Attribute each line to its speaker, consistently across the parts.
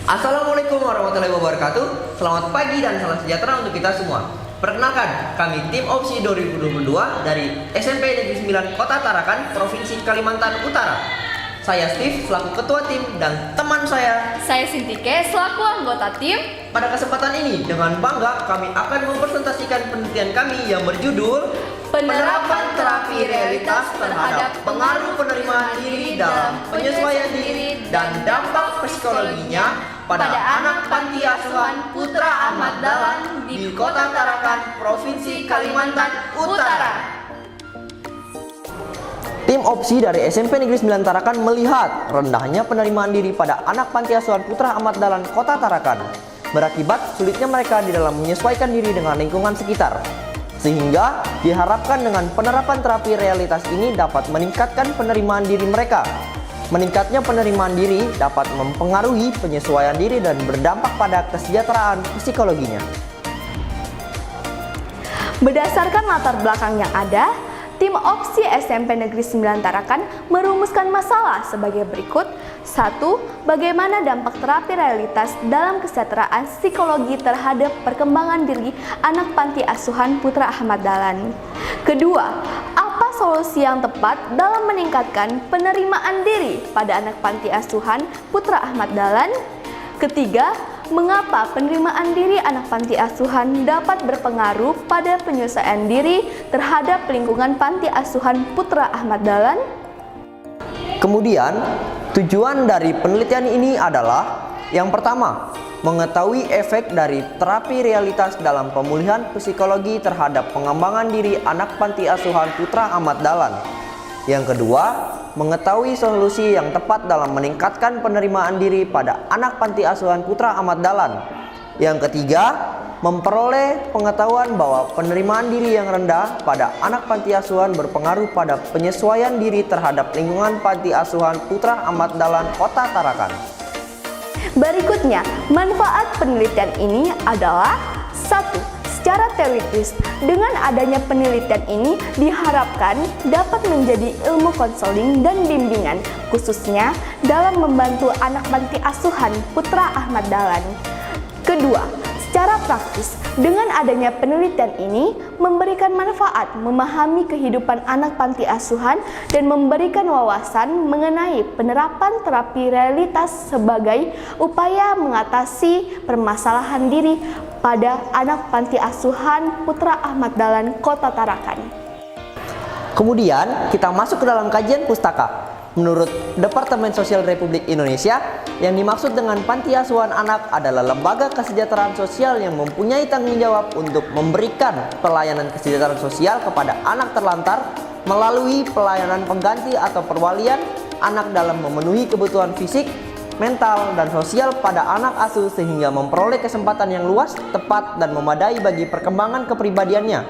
Speaker 1: Assalamualaikum warahmatullahi wabarakatuh. Selamat pagi dan salam sejahtera untuk kita semua. Perkenalkan, kami tim Opsi 2022 dari SMP Negeri 9 Kota Tarakan, Provinsi Kalimantan Utara. Saya Steve selaku ketua tim dan teman saya
Speaker 2: Sintike selaku anggota tim.
Speaker 1: Pada kesempatan ini dengan bangga kami akan mempresentasikan penelitian kami yang berjudul Penerapan Terapi Realitas terhadap Pengaruh Penerimaan Diri dalam Penyesuaian Diri dan Dampak Psikologinya pada anak panti asuhan Putra Ahmad Dahlan di Kota Tarakan, Provinsi Kalimantan Utara. Tim Opsi dari SMP Negeri 9 Tarakan melihat rendahnya penerimaan diri pada anak panti asuhan Putra Ahmad Dahlan Kota Tarakan berakibat sulitnya mereka di dalam menyesuaikan diri dengan lingkungan sekitar. Sehingga diharapkan dengan penerapan terapi realitas ini dapat meningkatkan penerimaan diri mereka. Meningkatnya penerimaan diri dapat mempengaruhi penyesuaian diri dan berdampak pada kesejahteraan psikologinya.
Speaker 2: Berdasarkan latar belakang yang ada, tim Opsi SMP Negeri 9 Tarakan merumuskan masalah sebagai berikut. 1. Bagaimana dampak terapi realitas dalam kesejahteraan psikologi terhadap perkembangan diri anak panti asuhan Putra Ahmad Dahlan. Kedua, apa solusi yang tepat dalam meningkatkan penerimaan diri pada anak panti asuhan Putra Ahmad Dahlan? Ketiga, mengapa penerimaan diri anak panti asuhan dapat berpengaruh pada penyesuaian diri terhadap lingkungan panti asuhan Putra Ahmad Dahlan?
Speaker 1: Kemudian, tujuan dari penelitian ini adalah yang pertama, mengetahui efek dari terapi realitas dalam pemulihan psikologi terhadap pengembangan diri anak panti asuhan Putra Ahmad Dahlan. Yang kedua, mengetahui solusi yang tepat dalam meningkatkan penerimaan diri pada anak panti asuhan Putra Ahmad Dahlan. Yang ketiga, memperoleh pengetahuan bahwa penerimaan diri yang rendah pada anak panti asuhan berpengaruh pada penyesuaian diri terhadap lingkungan panti asuhan Putra Ahmad Dahlan Kota Tarakan.
Speaker 2: Berikutnya, manfaat penelitian ini adalah 1. Secara teoritis, dengan adanya penelitian ini diharapkan dapat menjadi ilmu konseling dan bimbingan, khususnya dalam membantu anak panti asuhan Putra Ahmad Dahlan. Kedua, secara praktis, dengan adanya penelitian ini memberikan manfaat memahami kehidupan anak panti asuhan dan memberikan wawasan mengenai penerapan terapi realitas sebagai upaya mengatasi permasalahan diri pada anak panti asuhan Putra Ahmad Dahlan Kota Tarakan.
Speaker 1: Kemudian kita masuk ke dalam kajian pustaka. Menurut Departemen Sosial Republik Indonesia, yang dimaksud dengan panti asuhan anak adalah lembaga kesejahteraan sosial yang mempunyai tanggung jawab untuk memberikan pelayanan kesejahteraan sosial kepada anak terlantar melalui pelayanan pengganti atau perwalian anak dalam memenuhi kebutuhan fisik, mental, dan sosial pada anak asuh sehingga memperoleh kesempatan yang luas, tepat, dan memadai bagi perkembangan kepribadiannya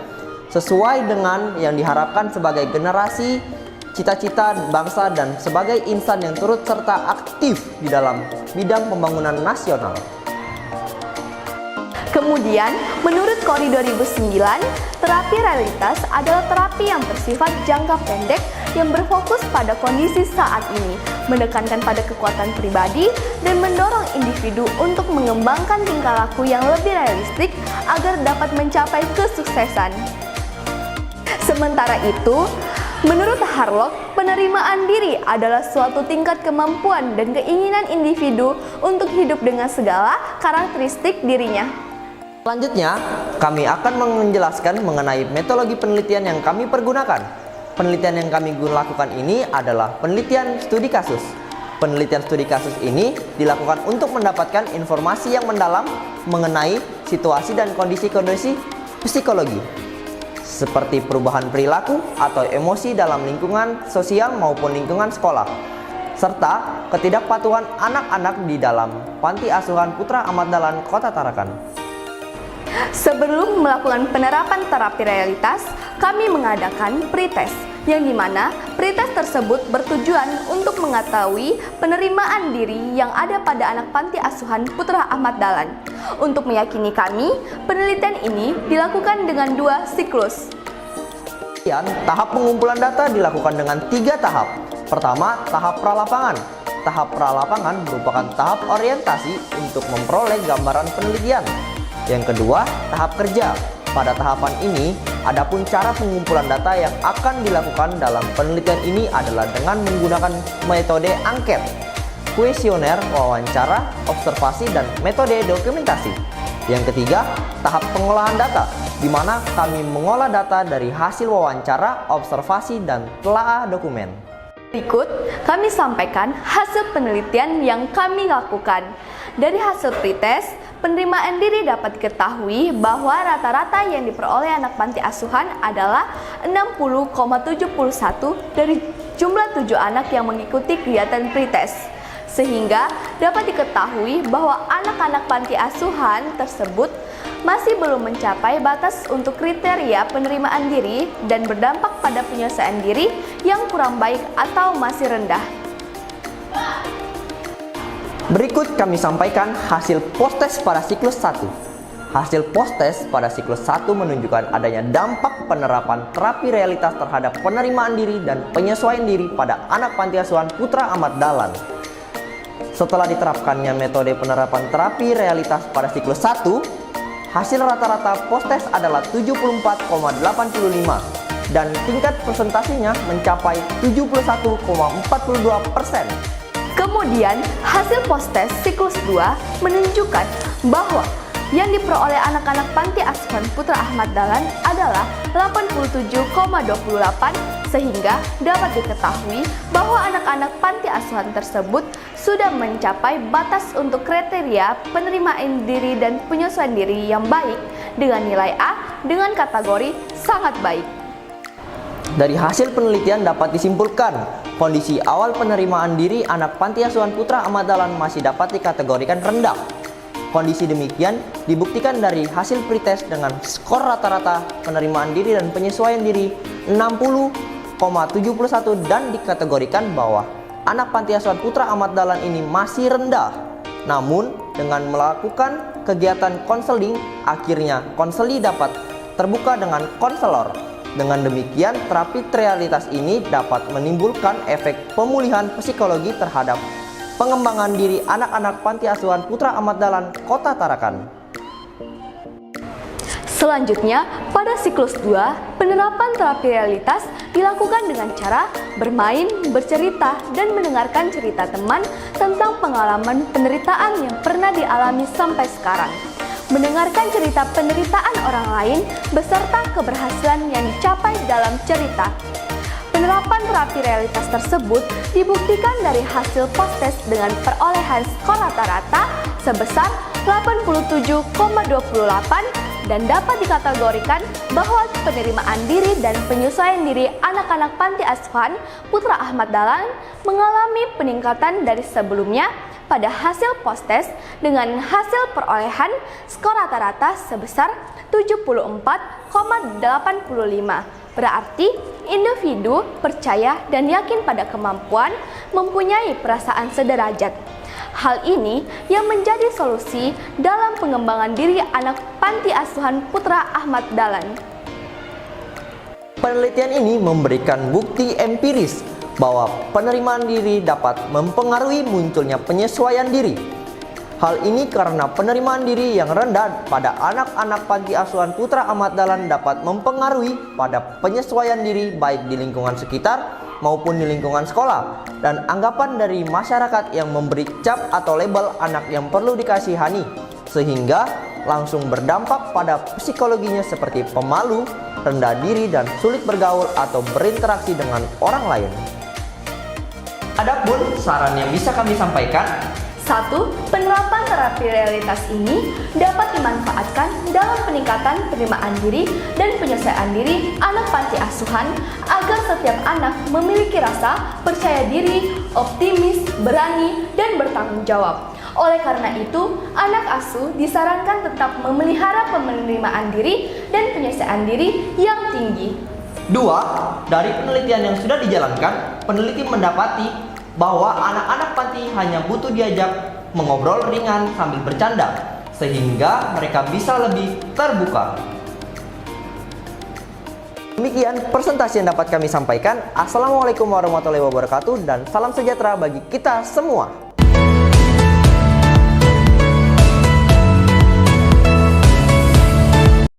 Speaker 1: sesuai dengan yang diharapkan sebagai generasi cita-cita bangsa dan sebagai insan yang turut serta aktif di dalam bidang pembangunan nasional.
Speaker 2: Kemudian, menurut KORI 2009, terapi realitas adalah terapi yang bersifat jangka pendek yang berfokus pada kondisi saat ini, menekankan pada kekuatan pribadi dan mendorong individu untuk mengembangkan tingkah laku yang lebih realistik agar dapat mencapai kesuksesan. Sementara itu, menurut Harlock, penerimaan diri adalah suatu tingkat kemampuan dan keinginan individu untuk hidup dengan segala karakteristik dirinya.
Speaker 1: Selanjutnya, kami akan menjelaskan mengenai metodologi penelitian yang kami pergunakan. Penelitian yang kami lakukan ini adalah penelitian studi kasus. Penelitian studi kasus ini dilakukan untuk mendapatkan informasi yang mendalam mengenai situasi dan kondisi-kondisi psikologi, seperti perubahan perilaku atau emosi dalam lingkungan sosial maupun lingkungan sekolah, serta ketidakpatuhan anak-anak di dalam panti asuhan Putra Ahmad Dahlan Kota Tarakan.
Speaker 2: Sebelum melakukan penerapan terapi realitas, kami mengadakan pretest, yang dimana pretest tersebut bertujuan untuk mengetahui penerimaan diri yang ada pada anak panti asuhan Putra Ahmad Dahlan. Untuk meyakini kami, penelitian ini dilakukan dengan 2 siklus.
Speaker 1: Tahap pengumpulan data dilakukan dengan 3 tahap. Pertama, tahap pralapangan. tahap pra-lapangan merupakan tahap orientasi untuk memperoleh gambaran penelitian. Yang kedua, tahap kerja. Pada tahapan ini, adapun cara pengumpulan data yang akan dilakukan dalam penelitian ini adalah dengan menggunakan metode angket, kuesioner, wawancara, observasi, dan metode dokumentasi. Yang ketiga, tahap pengolahan data, di mana kami mengolah data dari hasil wawancara, observasi, dan telaah dokumen.
Speaker 2: Berikut kami sampaikan hasil penelitian yang kami lakukan. Dari hasil pretest, penerimaan diri dapat diketahui bahwa rata-rata yang diperoleh anak panti asuhan adalah 60,71 dari jumlah 7 anak yang mengikuti kegiatan pretest. Sehingga dapat diketahui bahwa anak-anak panti asuhan tersebut masih belum mencapai batas untuk kriteria penerimaan diri dan berdampak pada penyelesaian diri yang kurang baik atau masih rendah.
Speaker 1: Berikut kami sampaikan hasil post-test pada siklus 1. Hasil post-test pada siklus 1 menunjukkan adanya dampak penerapan terapi realitas terhadap penerimaan diri dan penyesuaian diri pada anak panti asuhan Putra Ahmad Dahlan. Setelah diterapkannya metode penerapan terapi realitas pada siklus 1, hasil rata-rata post-test adalah 74,85 dan tingkat presentasinya mencapai 71,42%.
Speaker 2: Kemudian, hasil post-test siklus 2 menunjukkan bahwa yang diperoleh anak-anak panti asuhan Putra Ahmad Dahlan adalah 87,28 sehingga dapat diketahui bahwa anak-anak panti asuhan tersebut sudah mencapai batas untuk kriteria penerimaan diri dan penyesuaian diri yang baik dengan nilai A dengan kategori sangat baik.
Speaker 1: Dari hasil penelitian dapat disimpulkan, kondisi awal penerimaan diri anak panti asuhan Putra Ahmad Dahlan masih dapat dikategorikan rendah. Kondisi demikian dibuktikan dari hasil pretest dengan skor rata-rata penerimaan diri dan penyesuaian diri 60,71 dan dikategorikan bahwa anak panti asuhan Putra Ahmad Dahlan ini masih rendah. Namun, dengan melakukan kegiatan konseling, akhirnya konseli dapat terbuka dengan konselor. Dengan demikian, terapi realitas ini dapat menimbulkan efek pemulihan psikologi terhadap pengembangan diri anak-anak panti asuhan Putra Ahmad Dahlan, Kota Tarakan.
Speaker 2: Selanjutnya, pada siklus 2, penerapan terapi realitas dilakukan dengan cara bermain, bercerita, dan mendengarkan cerita teman tentang pengalaman penderitaan yang pernah dialami sampai sekarang. Mendengarkan cerita penderitaan orang lain beserta keberhasilan yang dicapai dalam cerita. Penerapan terapi realitas tersebut dibuktikan dari hasil post-test dengan perolehan skor rata-rata sebesar 87,28 dan dapat dikategorikan bahwa penerimaan diri dan penyesuaian diri anak-anak panti asuhan Putra Ahmad Dahlan mengalami peningkatan dari sebelumnya pada hasil post-test dengan hasil perolehan skor rata-rata sebesar 74,85. Berarti individu percaya dan yakin pada kemampuan mempunyai perasaan sederajat. Hal ini yang menjadi solusi dalam pengembangan diri anak panti asuhan Putra Ahmad Dahlan.
Speaker 1: Penelitian ini memberikan bukti empiris bahwa penerimaan diri dapat mempengaruhi munculnya penyesuaian diri. Hal ini karena penerimaan diri yang rendah pada anak-anak panti asuhan Putra Ahmad Dahlan dapat mempengaruhi pada penyesuaian diri baik di lingkungan sekitar maupun di lingkungan sekolah, dan anggapan dari masyarakat yang memberi cap atau label anak yang perlu dikasihani, sehingga langsung berdampak pada psikologinya seperti pemalu, rendah diri, dan sulit bergaul atau berinteraksi dengan orang lain. Adapun saran yang bisa kami sampaikan:
Speaker 2: 1. Penerapan terapi realitas ini dapat dimanfaatkan dalam peningkatan penerimaan diri dan penyelesaian diri anak panti asuhan agar setiap anak memiliki rasa percaya diri, optimis, berani, dan bertanggung jawab. Oleh karena itu, anak asuh disarankan tetap memelihara penerimaan diri dan penyelesaian diri yang tinggi.
Speaker 1: 2. Dari penelitian yang sudah dijalankan, peneliti mendapati bahwa anak-anak panti hanya butuh diajak mengobrol ringan sambil bercanda, sehingga mereka bisa lebih terbuka. Demikian presentasi yang dapat kami sampaikan. Assalamualaikum warahmatullahi wabarakatuh dan salam sejahtera bagi kita semua.